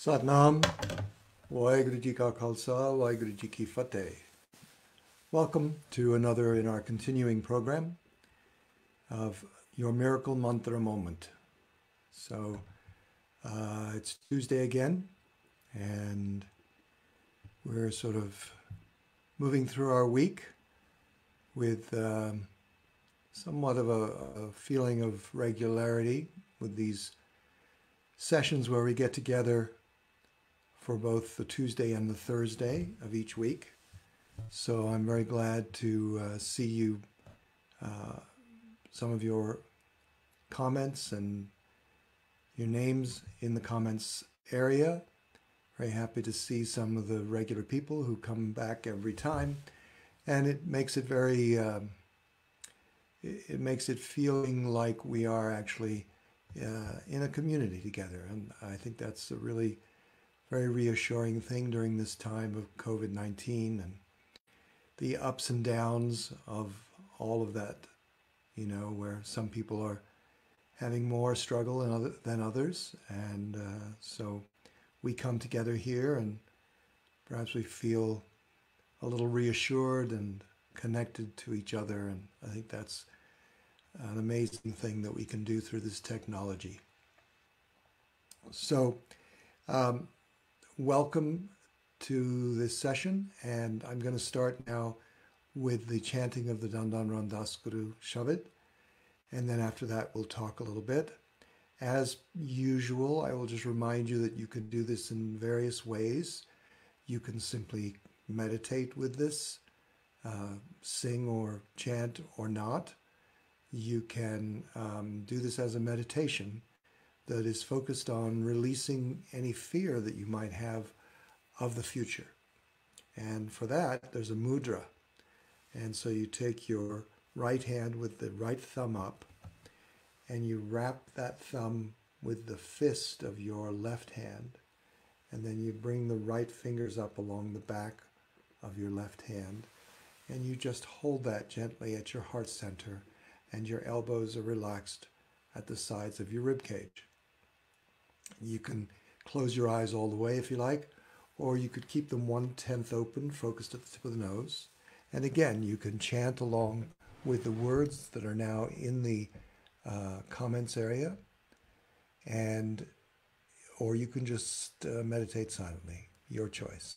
Satnam, Waheguru Ji Ka Khalsa, Waheguru Ji Ki Fateh. Welcome to another in our continuing program of Your Miracle Mantra Moment. So it's Tuesday again, and we're sort of moving through our week with somewhat of a feeling of regularity with these sessions where we get together for both the Tuesday and the Thursday of each week. So I'm very glad to see you, some of your comments and your names in the comments area. Very happy to see some of the regular people who come back every time. And it makes it very, it makes it feeling like we are actually in a community together. And I think that's a really very reassuring thing during this time of COVID-19 and the ups and downs of all of that, you know, where some people are having more struggle than others. And so we come together here and perhaps we feel a little reassured and connected to each other. And I think that's an amazing thing that we can do through this technology. So, welcome to this session, and I'm going to start now with the chanting of the Dandan Das Guru Shabad, and then after that we'll talk a little bit. As usual, I will just remind you that you can do this in various ways. You can simply meditate with this, sing or chant or not. You can do this as a meditation that is focused on releasing any fear that you might have of the future. And for that, there's a mudra. And so you take your right hand with the right thumb up, and you wrap that thumb with the fist of your left hand, and then you bring the right fingers up along the back of your left hand, and you just hold that gently at your heart center, and your elbows are relaxed at the sides of your rib cage. You can close your eyes all the way if you like, or you could keep them 1/10 open, focused at the tip of the nose. And again, you can chant along with the words that are now in the comments area, and or you can just meditate silently, your choice.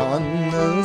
Tanrı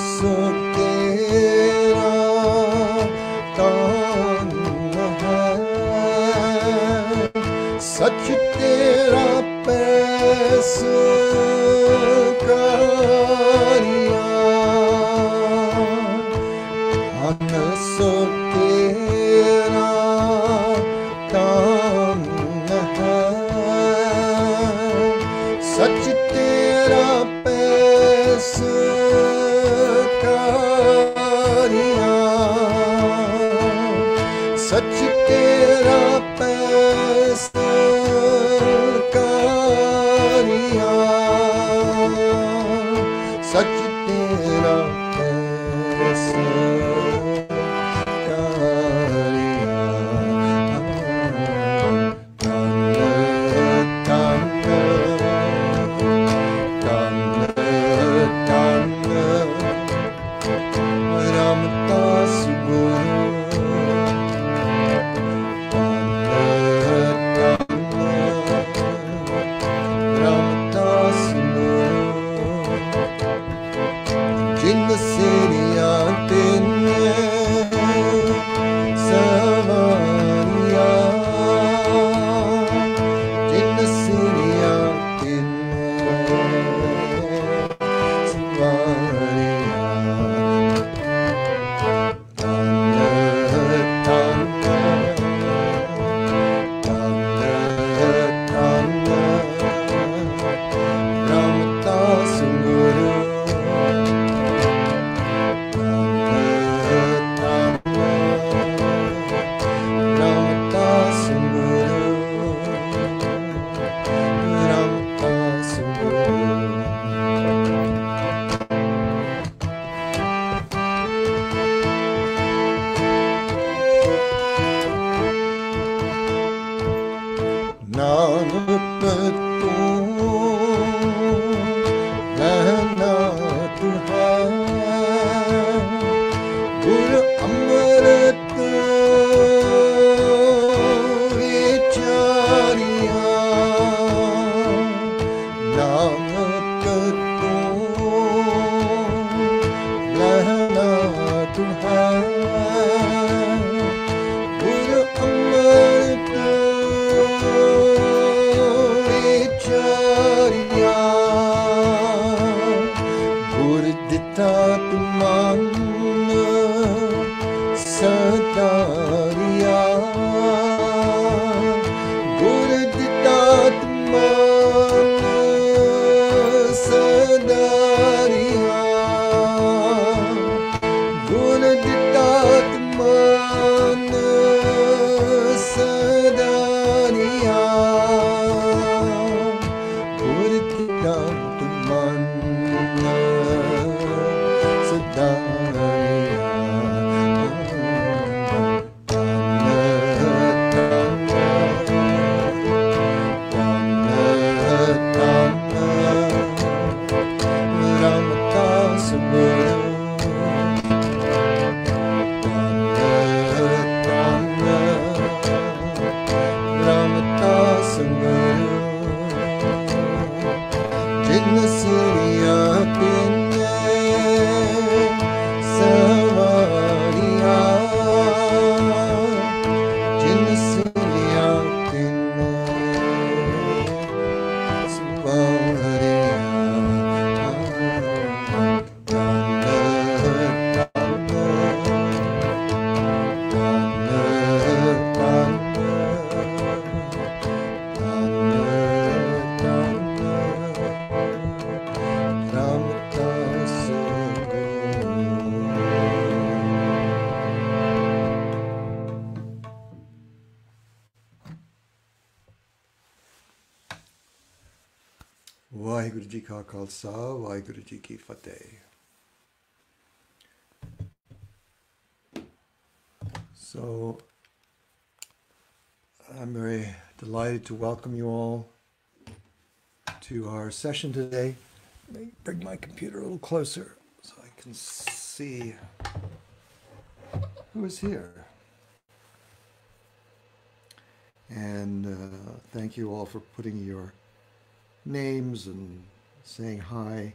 Waheguru ji ਕਾ ਖਾਲਸਾ ਵਾਹਿਗੁਰੂ ਜੀ ਕੀ ਫਤਿਹ. So I'm very delighted to welcome you all to our session today. Let me bring my computer a little closer so I can see who is here. And thank you all for putting your names and saying hi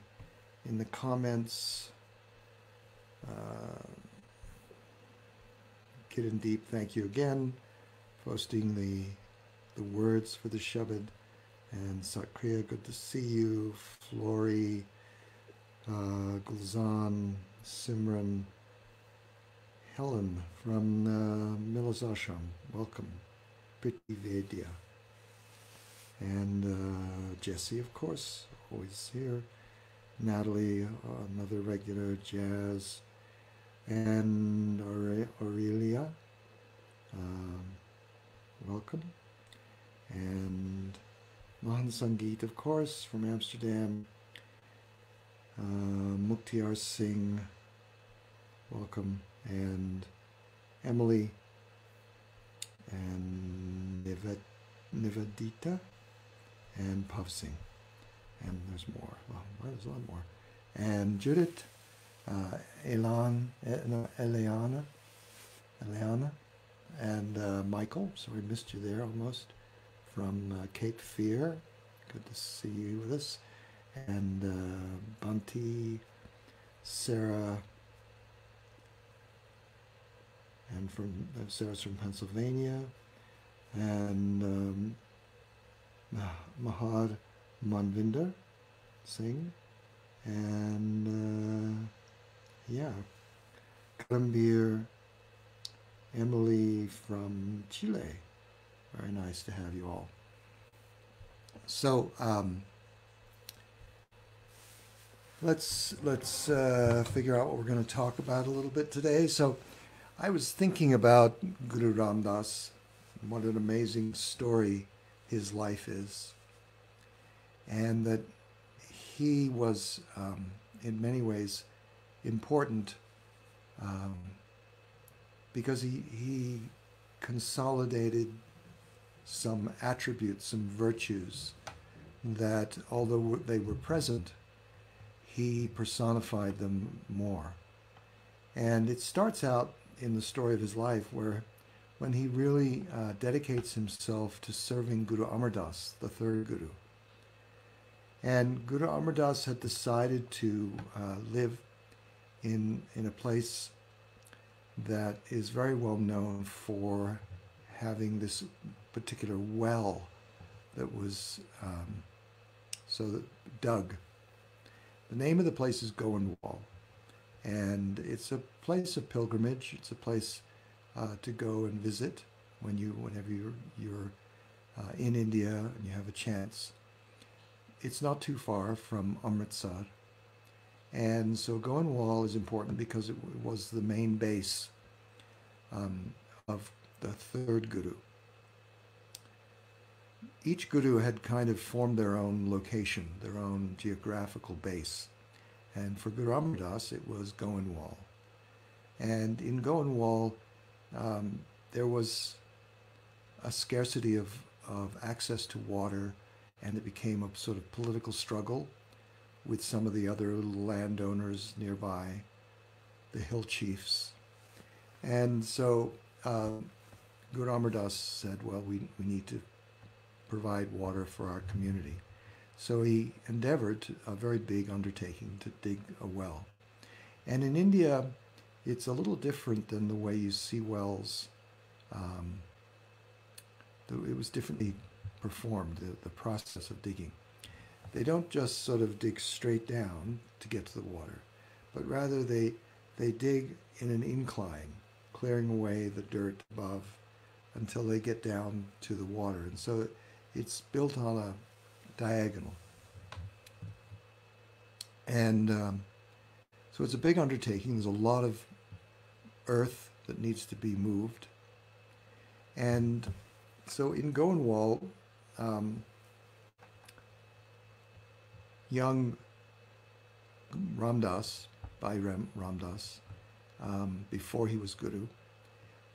in the comments. Kidden Deep, thank you again, posting the words for the Shabad And Sakriya, good to see you. Flory, Gulzan, Simran, Helen from Miller's Ashram, welcome. Priti Vedya. And Jesse, of course, always here. Natalie, another regular. Jazz, and Aurelia, welcome. And Mohan Sangeet, of course, from Amsterdam. Mukhtiar Singh, welcome. And Emily, and Nivedita, and Pav Singh. And there's more. Well, there's a lot more. And Judith, Eliana, and Michael. Sorry, missed you there almost. From Cape Fear. Good to see you with us. And Bunty, Sarah, and Sarah's from Pennsylvania. And Mahad Manvinder Singh. And yeah, Kalambir, Emily from Chile. Very nice to have you all. So let's figure out what we're going to talk about a little bit today. So I was thinking about Guru Ram Das, what an amazing story his life is, and that he was in many ways important because he consolidated some attributes, some virtues that, although they were present, he personified them more. And it starts out in the story of his life where when he really dedicates himself to serving Guru Amar Das, the third Guru. And Guru Amar Das had decided to live in a place that is very well known for having this particular well that was dug. The name of the place is Goindwal, and it's a place of pilgrimage. It's a place to go and visit whenever you're in India and you have a chance. It's not too far from Amritsar, and so Goindwal is important because it was the main base of the third Guru. Each Guru had kind of formed their own location, their own geographical base. And for Guru Amar Das, it was Goindwal. And in Goindwal, there was a scarcity of access to water, and it became a sort of political struggle with some of the other landowners nearby, the hill chiefs. And so Guru Amar Das said, well, we need to provide water for our community. So he endeavored a very big undertaking to dig a well. And in India, it's a little different than the way you see wells. It was differently performed, the process of digging. They don't just sort of dig straight down to get to the water, but rather they dig in an incline, clearing away the dirt above until they get down to the water. And so it's built on a diagonal. And so it's a big undertaking. There's a lot of earth that needs to be moved. And so in Goindwal, young Ram Das, Bhai Ram Das, before he was Guru,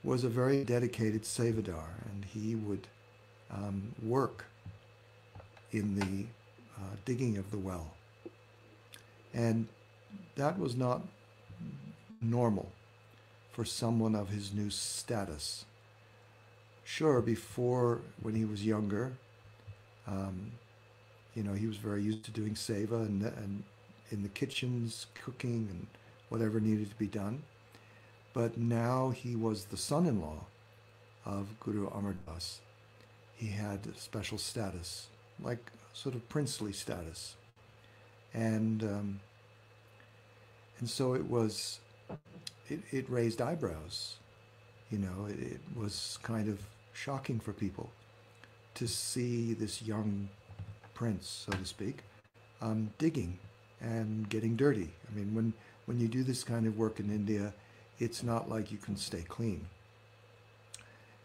was a very dedicated Sevadar, and he would work in the digging of the well. And that was not normal for someone of his new status. Sure, before, when he was younger, he was very used to doing seva and in the kitchens, cooking and whatever needed to be done. But now he was the son-in-law of Guru Amar Das. He had special status like sort of princely status, and um, and so it was. It raised eyebrows. It was kind of shocking for people to see this young prince, so to speak, digging and getting dirty. I mean, when you do this kind of work in India, it's not like you can stay clean.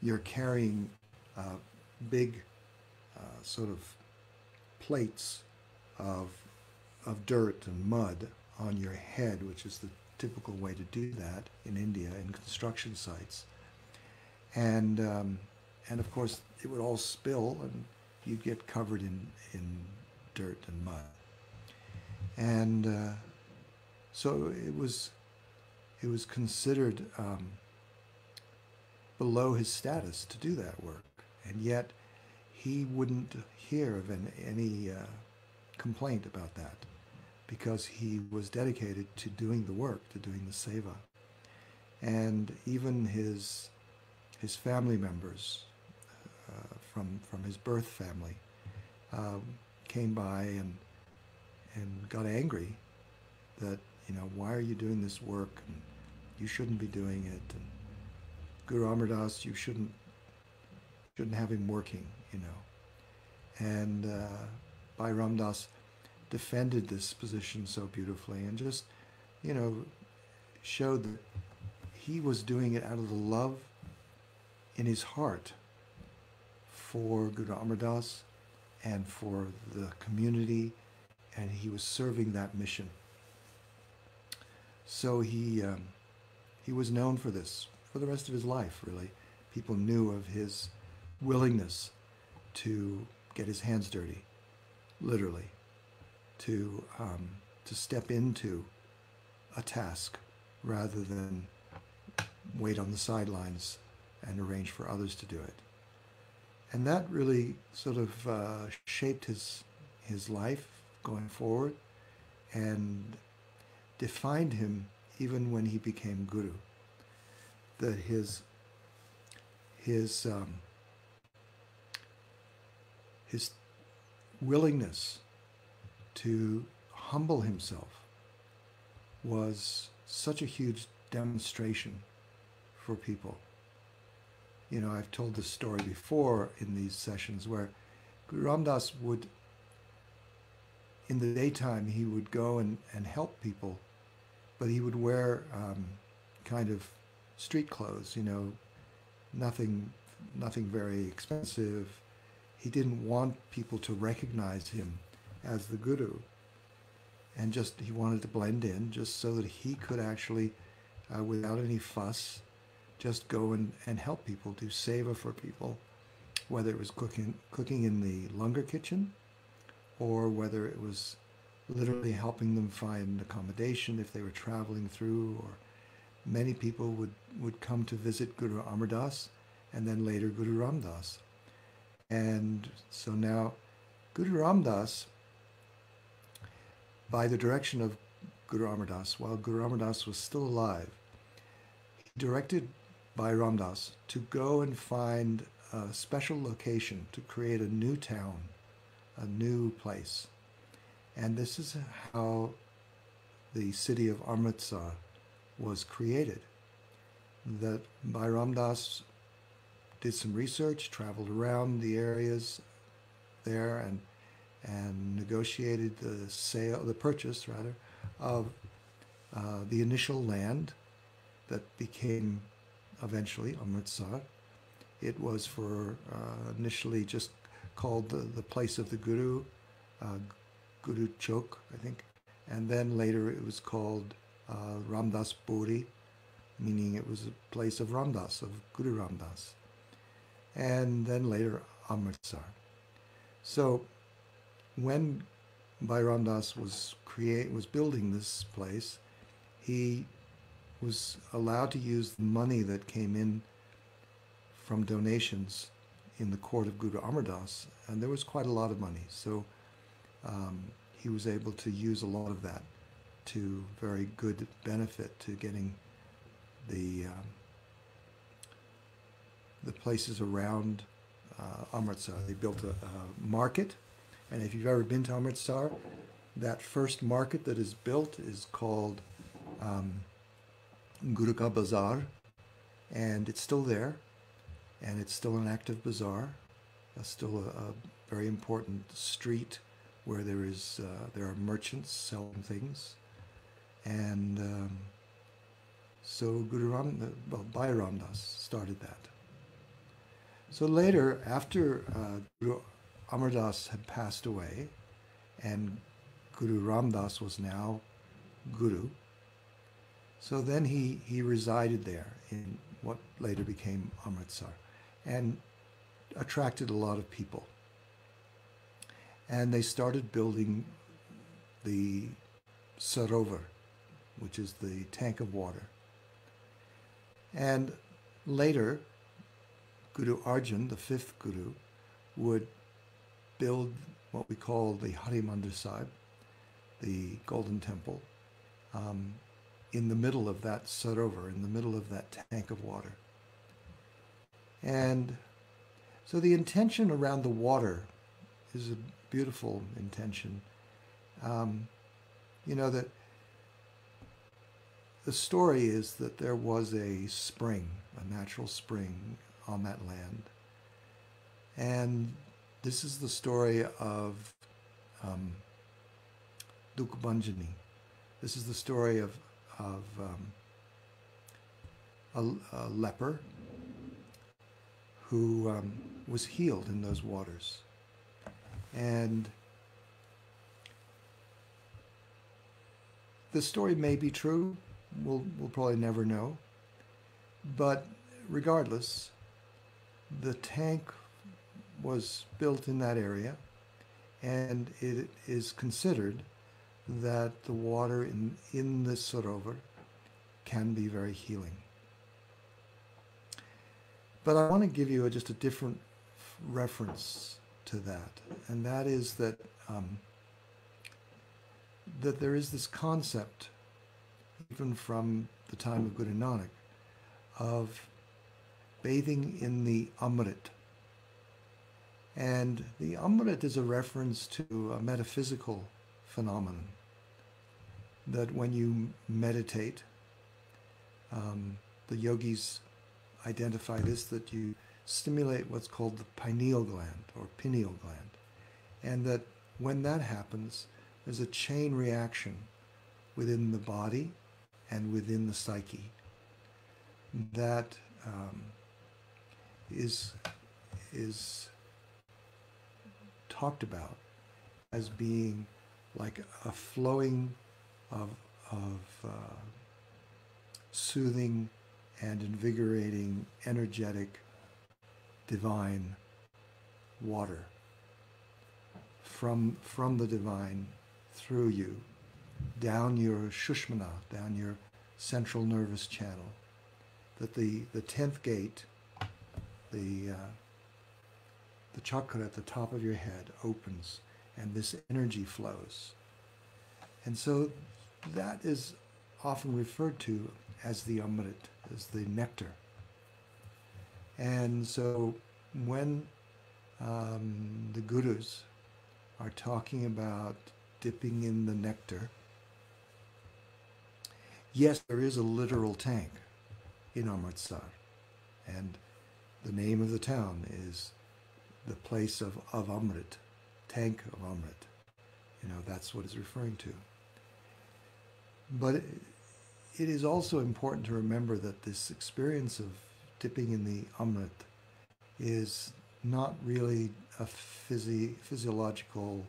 You're carrying uh, big sort of plates of dirt and mud on your head, which is the typical way to do that in India in construction sites. And of course it would all spill, and you'd get covered in dirt and mud. And so it was considered below his status to do that work, and yet he wouldn't hear of any complaint about that because he was dedicated to doing the work, to doing the seva. And even his family members from his birth family um, came by and got angry that, why are you doing this work, and you shouldn't be doing it, and Guru Amar Das, you shouldn't have him working, And Bhai Ram Das defended this position so beautifully, and just, you know, showed that he was doing it out of the love in his heart for Guru Amar Das and for the community, and he was serving that mission. So he was known for this for the rest of his life, really. People knew of his willingness to get his hands dirty, literally, to step into a task rather than wait on the sidelines and arrange for others to do it. And that really sort of shaped his life going forward and defined him even when he became guru. That his willingness to humble himself was such a huge demonstration for people. You know, I've told this story before in these sessions where Guru Ram Das would, in the daytime, he would go and help people, but he would wear kind of street clothes, you know, nothing very expensive. He didn't want people to recognize him as the guru, and just he wanted to blend in just so that he could actually, without any fuss, just go and help people, do seva for people, whether it was cooking in the langar kitchen, or whether it was literally helping them find accommodation if they were traveling through. Or many people would come to visit Guru Amar Das and then later Guru Ram Das. And so now Guru Ram Das, by the direction of Guru Amar Das, while Guru Amar Das was still alive, he directed Bhai Ram Das to go and find a special location to create a new town, a new place. And this is how the city of Amritsar was created. That Bhai Ram Das did some research, traveled around the areas there, and negotiated the purchase rather, of the initial land that became eventually Amritsar. It was for initially just called the place of the Guru, Guru Chowk, I think, and then later it was called Ramdas Puri, meaning it was a place of Ramdas, of Guru Ramdas, and then later Amritsar. So when Bhai Ram Das was building this place, he was allowed to use the money that came in from donations in the court of Guru Amar Das, and there was quite a lot of money. So he was able to use a lot of that to very good benefit to getting the places around Amritsar. They built a market And if you've ever been to Amritsar, that first market that is built is called Guru Ka Bazaar, and it's still there, and it's still an active bazaar, still a very important street where there are merchants selling things, and so Bhai Ram Das started that. So later, after Guru Amar Das had passed away, and Guru Ram Das was now Guru, so then he resided there in what later became Amritsar, and attracted a lot of people. And they started building the Sarovar, which is the tank of water. And later, Guru Arjan, the fifth Guru, would build what we call the Hari Mandir Sahib, the Golden Temple, in the middle of that Sarovar, in the middle of that tank of water. And so the intention around the water is a beautiful intention. That the story is that there was a spring, a natural spring on that land. And this is the story of Dukbanjani. This is the story of a leper who was healed in those waters. And the story may be true. We'll probably never know. But regardless, the tank was built in that area, and it is considered that the water in the Sarovar can be very healing. But I want to give you just a different reference to that, and that is that that there is this concept, even from the time of Guru Nanak, of bathing in the Amrit. And the Amrit is a reference to a metaphysical phenomenon, that when you meditate, the yogis identify this, that you stimulate what's called the pineal gland or pineal gland, and that when that happens, there's a chain reaction within the body and within the psyche that is talked about as being like a flowing of soothing and invigorating, energetic, divine water from the divine through you, down your Shushmana, down your central nervous channel, that the 10th gate, the chakra at the top of your head opens, and this energy flows. And so that is often referred to as the Amrit, as the nectar. And so when the gurus are talking about dipping in the nectar, yes, there is a literal tank in Amritsar, and the name of the town is the place of Amrit, tank of Amrit. That's what it's referring to. But it is also important to remember that this experience of dipping in the Amrit is not really a physiological,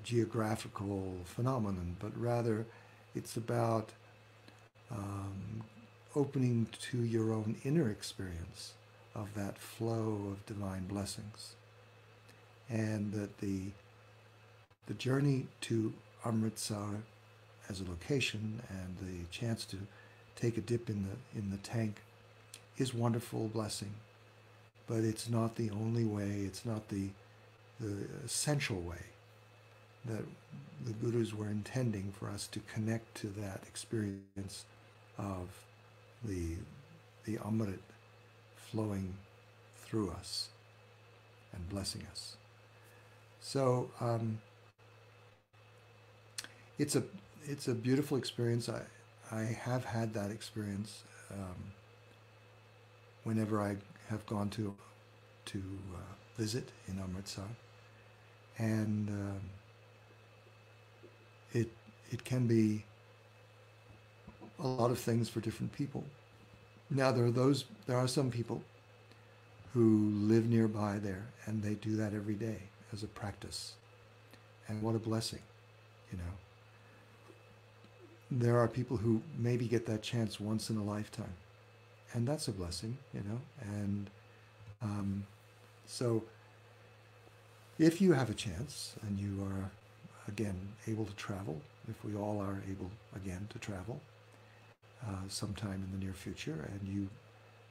geographical phenomenon, but rather it's about opening to your own inner experience of that flow of divine blessings. And that the journey to Amritsar as a location and the chance to take a dip in the tank is wonderful blessing, but it's not the only way, it's not the essential way that the gurus were intending for us to connect to that experience of the Amrit flowing through us and blessing us. So it's a it's a beautiful experience. I have had that experience whenever I have gone to visit in Amritsar, and it it can be a lot of things for different people. Now there are some people who live nearby there, and they do that every day as a practice, and what a blessing, you know. There are people who maybe get that chance once in a lifetime, and that's a blessing, you know. And um, so, if you have a chance and you are again able to travel, if we all are able again to travel sometime in the near future, and you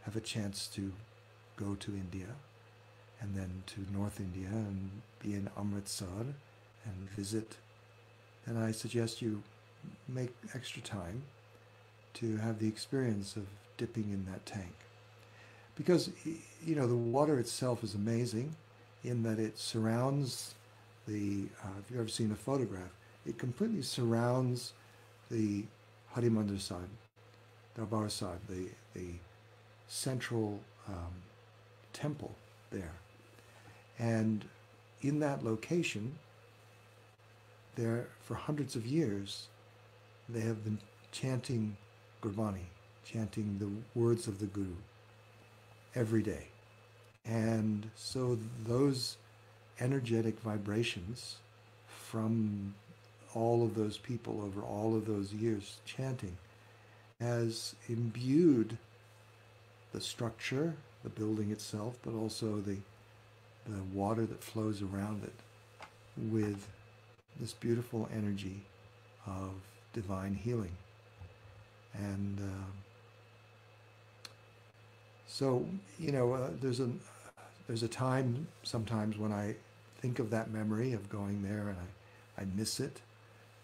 have a chance to go to India and then to North India and be in Amritsar and visit, then I suggest you make extra time to have the experience of dipping in that tank. Because, you know, the water itself is amazing in that it surrounds if you've ever seen a photograph, it completely surrounds the Harimandir Sahib, Darbar Sahib, the central temple there. And in that location, there for hundreds of years, they have been chanting Gurbani, chanting the words of the Guru every day. And so those energetic vibrations from all of those people over all of those years chanting has imbued the structure, the building itself, but also the water that flows around it with this beautiful energy of divine healing. And so, you know, there's a time sometimes when I think of that memory of going there and I miss it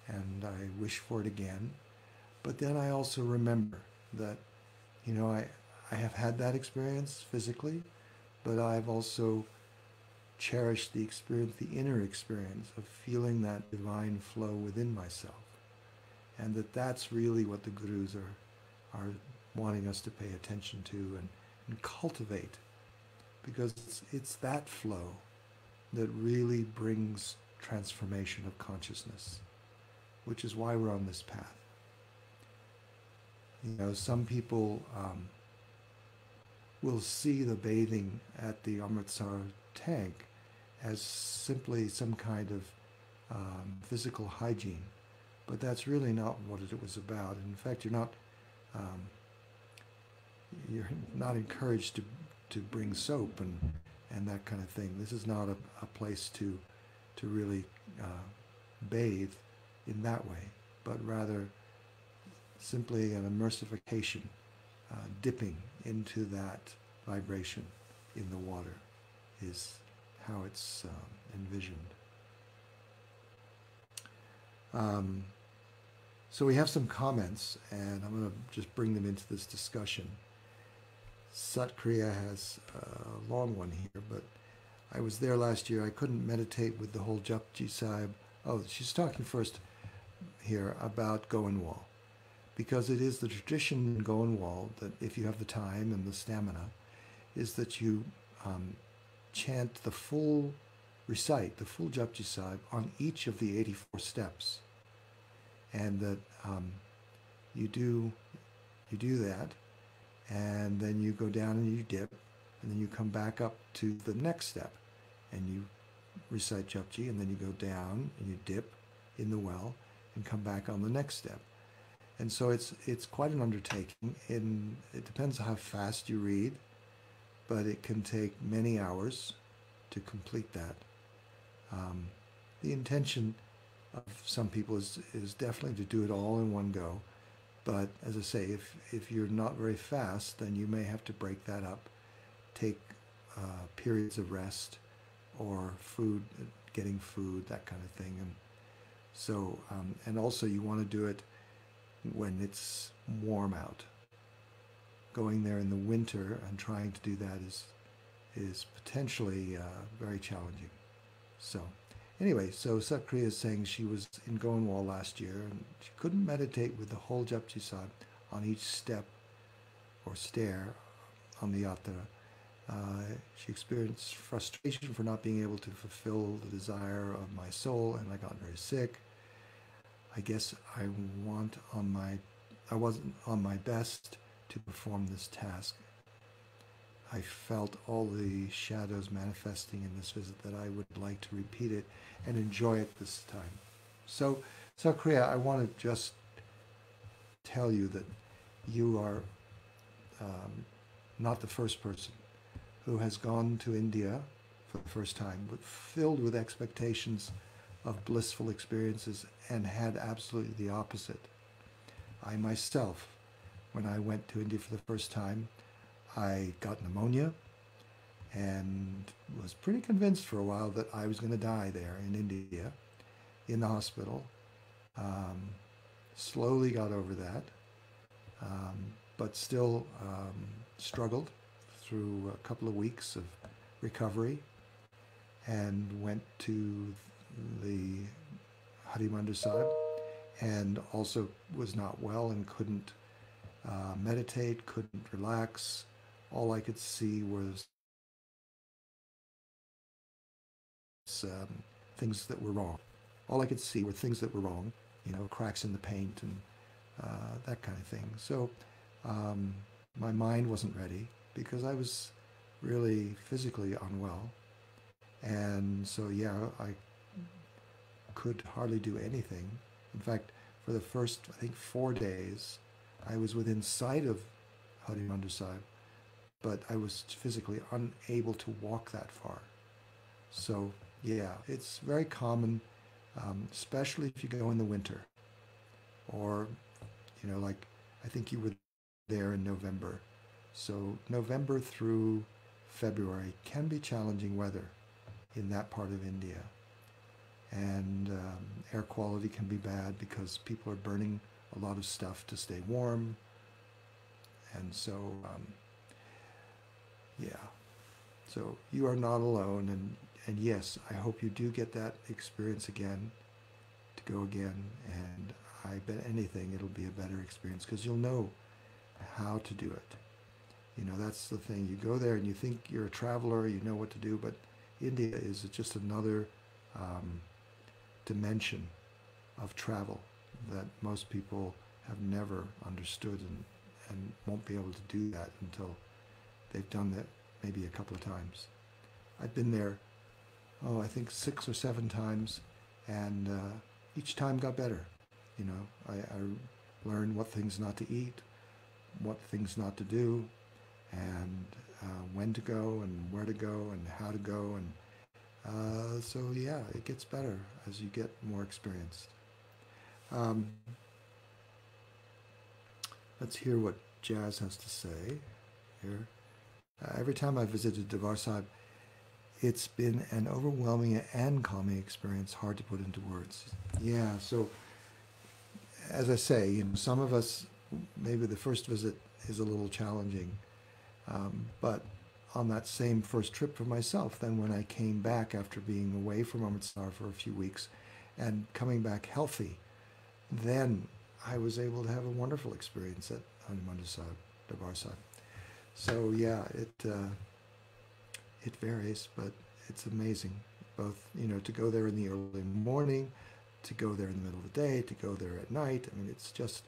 and I wish for it again. But then I also remember that, you know, I have had that experience physically, but I've also cherished the experience, the inner experience of feeling that divine flow within myself. And that's really what the gurus are wanting us to pay attention to and cultivate, because it's that flow that really brings transformation of consciousness, which is why we're on this path. You know, some people will see the bathing at the Amritsar tank as simply some kind of physical hygiene, but that's really not what it was about. In fact, you're not encouraged to bring soap and that kind of thing. This is not a place to really bathe in that way, but rather simply an immersification, dipping into that vibration in the water is how it's envisioned. So we have some comments, and I'm going to just bring them into this discussion. Satkriya has a long one here, but I was there last year. I couldn't meditate with the whole Japji Sahib. Oh, she's talking first here about Goindwal, because it is the tradition in Goindwal that if you have the time and the stamina, is that you chant the full, recite the full Japji Sahib on each of the 84 steps, and that you do that, and then you go down and you dip, and then you come back up to the next step, and you recite Japji, and then you go down and you dip in the well and come back on the next step. And so it's quite an undertaking, and it depends how fast you read, but it can take many hours to complete that. The intention of some people is definitely to do it all in one go. But as I say, if you're not very fast, then you may have to break that up, take periods of rest or food, getting food, that kind of thing. And so, and also you want to do it when it's warm out. Going there in the winter and trying to do that is potentially very challenging. So Anyway, so Sakriya is saying she was in Goanwal last year and she couldn't meditate with the whole Japji Sahib on each step or stair on the yatra. She experienced frustration for not being able to fulfill the desire of my soul, and I got very sick. I guess I wasn't on my best to perform this task. I felt all the shadows manifesting in this visit that I would like to repeat it and enjoy it this time. So, Kriya, I want to just tell you that you are not the first person who has gone to India for the first time, but filled with expectations of blissful experiences and had absolutely the opposite. I myself, when I went to India for the first time, I got pneumonia and was pretty convinced for a while that I was going to die there in India, in the hospital. Slowly got over that, but still struggled through a couple of weeks of recovery and went to the Harimandir Sahib and also was not well and couldn't meditate, couldn't relax. All I could see was things that were wrong. All I could see were things that were wrong, cracks in the paint and that kind of thing. So my mind wasn't ready because I was really physically unwell. And so, yeah, I could hardly do anything. In fact, for the first, I think, 4 days, I was within sight of Harimandir Sahib, but I was physically unable to walk that far. So, yeah, it's very common, especially if you go in the winter, or, like I think you were there in November. So November through February can be challenging weather in that part of India. And air quality can be bad because people are burning a lot of stuff to stay warm. And so, yeah. So you are not alone. And yes, I hope you do get that experience again, to go again. And I bet anything it'll be a better experience because you'll know how to do it. That's the thing. You go there and you think you're a traveler, you know what to do, but India is just another dimension of travel that most people have never understood and won't be able to do that until they've done that maybe a couple of times. I've been there, I think 6 or 7 times, and each time got better. I learned what things not to eat, what things not to do, and when to go and where to go and how to go. And so, yeah, it gets better as you get more experienced. Let's hear what Jazz has to say here. Every time I visited Darbar Sahib, it's been an overwhelming and calming experience, hard to put into words. Yeah, so as I say, some of us, maybe the first visit is a little challenging. But on that same first trip for myself, then when I came back after being away from Amritsar for a few weeks and coming back healthy, then I was able to have a wonderful experience at Harimandir Sahib, Darbar Sahib. So yeah, it varies, but it's amazing. Both, to go there in the early morning, to go there in the middle of the day, to go there at night. I mean, it's just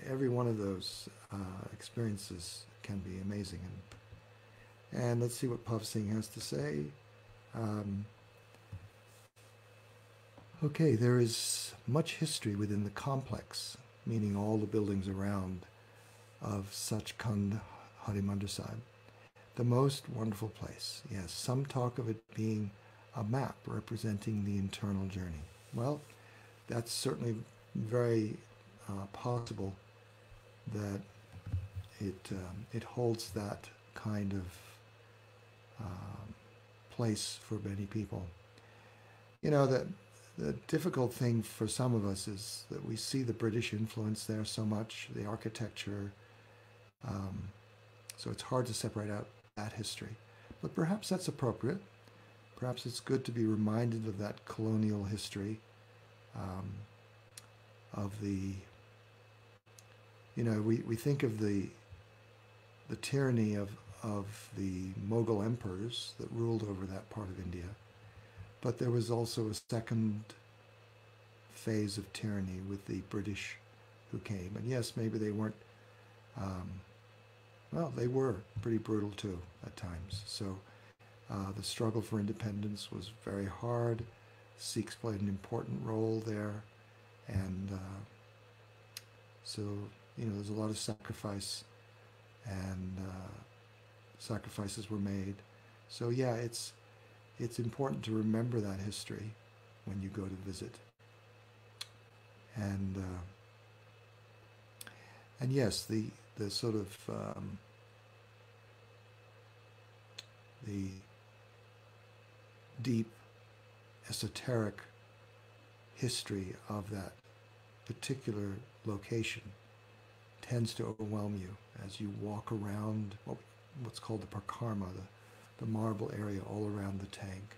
every one of those experiences can be amazing. And let's see what Pav Singh has to say. Okay, there is much history within the complex, meaning all the buildings around, of Sachkhand Harimandir Sahib. The most wonderful place. Yes, some talk of it being a map representing the internal journey. Well, that's certainly very possible that it holds that kind of place for many people. That the difficult thing for some of us is that we see the British influence there so much, the architecture, so it's hard to separate out that history. But perhaps that's appropriate. perhaps it's good to be reminded of that colonial history, um, of the, we think of the tyranny of the Mughal emperors that ruled over that part of India, but there was also a second phase of tyranny with the British who came. And yes, maybe they weren't, um, well, they were pretty brutal too at times. So the struggle for independence was very hard. Sikhs played an important role there. And so, there's a lot of sacrifice, and sacrifices were made. So yeah, it's important to remember that history when you go to visit. And yes, the sort of the deep esoteric history of that particular location tends to overwhelm you as you walk around what's called the Prakarma, the marble area all around the tank.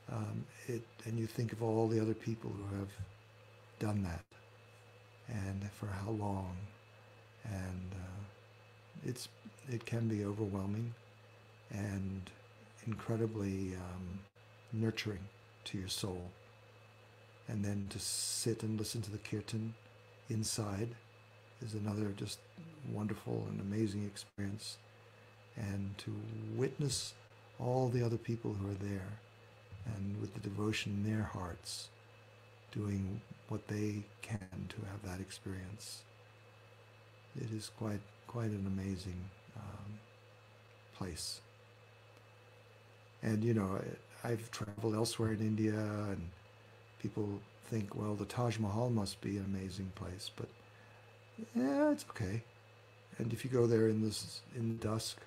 And you think of all the other people who have done that, and for how long, and it can be overwhelming and incredibly nurturing to your soul. And then to sit and listen to the kirtan inside is another just wonderful and amazing experience, and to witness all the other people who are there, and with the devotion in their hearts, doing what they can to have that experience. It is quite an amazing place. And I've traveled elsewhere in India, and people think, well, the Taj Mahal must be an amazing place, but yeah, it's okay. And if you go there in dusk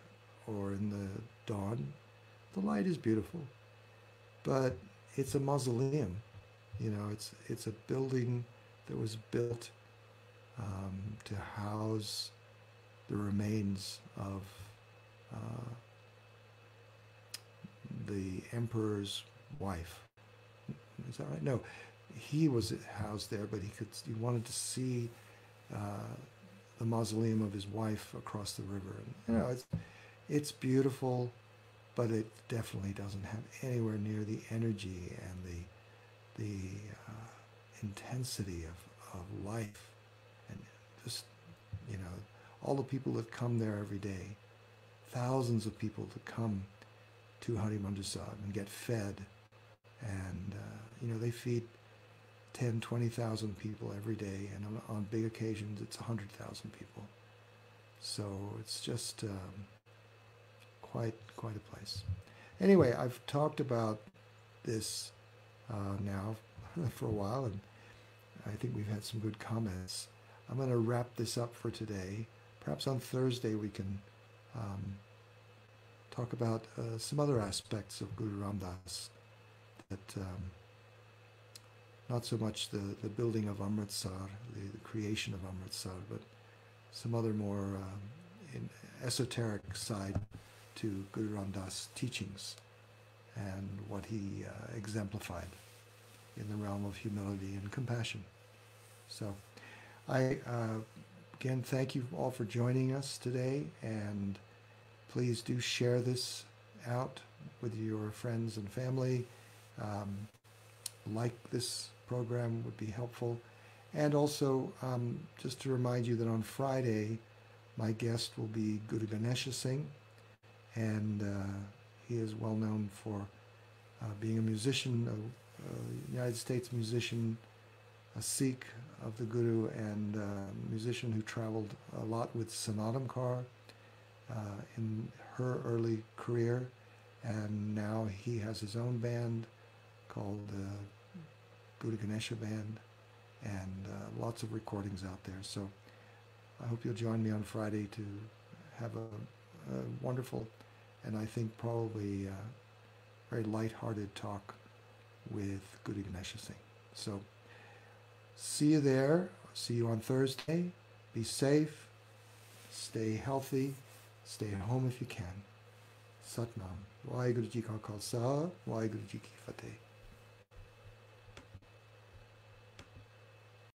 or in the dawn, the light is beautiful, but it's a mausoleum. It's a building that was built to house the remains of the emperor's wife. Is that right? No, he was housed there, but he wanted to see the mausoleum of his wife across the river. And it's beautiful, but it definitely doesn't have anywhere near the energy and the intensity of life, and just all the people that come there every day, thousands of people that come to Harimandir Sahib and get fed, and they feed 10, 20,000 people every day, and on big occasions it's 100,000 people. So it's just quite a place. Anyway, I've talked about this now for a while, and I think we've had some good comments. I'm going to wrap this up for today. Perhaps on Thursday we can talk about some other aspects of Guru Ram Das, that not so much the building of Amritsar, the creation of Amritsar, but some other more esoteric side to Guru Ram Das' teachings and what he exemplified in the realm of humility and compassion. So I again thank you all for joining us today, and please do share this out with your friends and family. Like this program would be helpful. And also, just to remind you that on Friday, my guest will be Guru Ganesha Singh, and he is well known for being a musician, a United States musician, a Sikh of the Guru, and a musician who traveled a lot with Sanatana Kaur in her early career, and now he has his own band called Guru Ganesha Band, and lots of recordings out there. So I hope you'll join me on Friday to have a wonderful, and I think probably very light-hearted talk with Guru Ganesha Singh. So see you there. See you on Thursday. Be safe. Stay healthy. Stay at home if you can. Satnam. Waheguru Ji Ka Khalsa, Waheguru Ji Ki Fateh.